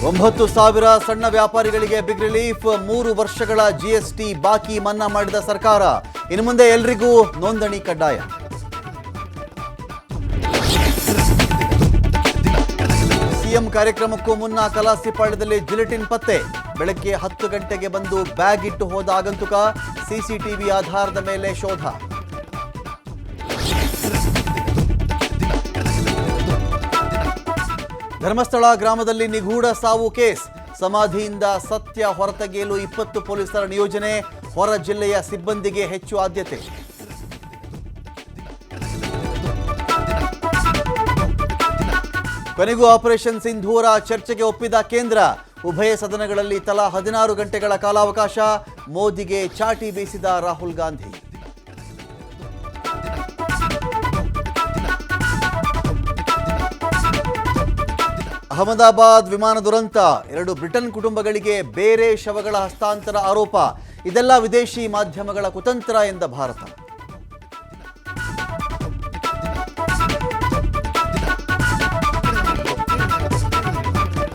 9,000 ಸಣ್ಣ ವ್ಯಾಪಾರಿಗಳಿಗೆ big relief. 3 ವರ್ಷಗಳ ಜಿಎಸ್ಟಿ ಬಾಕಿ ಮನ್ನಾ ಮಾಡಿದ ಸರ್ಕಾರ. ಇನ್ನು ಮುಂದೆ ಎಲ್ರಿಗೂ ನೋಂದಣಿ ಕಡ್ಡಾಯ. ಸಿಎಂ ಕಾರ್ಯಕ್ರಮಕ್ಕೂ ಮುನ್ನ ಕಲಾಸಿಪಾಳ್ಯದಲ್ಲಿ ಜಿಲೆಟಿನ್ ಪತ್ತೆ. ಬೆಳಗ್ಗೆ 10 ಗಂಟೆಗೆ ಬಂದು ಬ್ಯಾಗ್ ಇಟ್ಟು ಹೋದ ಆಗಂತುಕ. ಸಿಸಿಟಿವಿ ಆಧಾರದ ಮೇಲೆ ಶೋಧ. ಧರ್ಮಸ್ಥಳ ಗ್ರಾಮದಲ್ಲಿ ನಿಗೂಢ ಸಾವು ಕೇಸ್. ಸಮಾಧಿಯಿಂದ ಸತ್ಯ ಹೊರತೆಗೆಯಲು 20 ಪೊಲೀಸರ ನಿಯೋಜನೆ. ಹೊರ ಜಿಲ್ಲೆಯ ಸಿಬ್ಬಂದಿಗೆ ಹೆಚ್ಚು ಆದ್ಯತೆ. ಕೊನೆಗೂ ಆಪರೇಷನ್ ಸಿಂಧೂರ ಚರ್ಚೆಗೆ ಒಪ್ಪಿದ ಕೇಂದ್ರ. ಉಭಯ ಸದನಗಳಲ್ಲಿ ತಲಾ 16 ಗಂಟೆಗಳ ಕಾಲಾವಕಾಶ. ಮೋದಿಗೆ ಚಾಟಿ ಬೀಸಿದ ರಾಹುಲ್ ಗಾಂಧಿ. ಅಹಮದಾಬಾದ್ ವಿಮಾನ ದುರಂತ. 2 ಬ್ರಿಟನ್ ಕುಟುಂಬಗಳಿಗೆ ಬೇರೆ ಶವಗಳ ಹಸ್ತಾಂತರ ಆರೋಪ. ಇದೆಲ್ಲ ವಿದೇಶಿ ಮಾಧ್ಯಮಗಳ ಕುತಂತ್ರ ಎಂದ ಭಾರತ.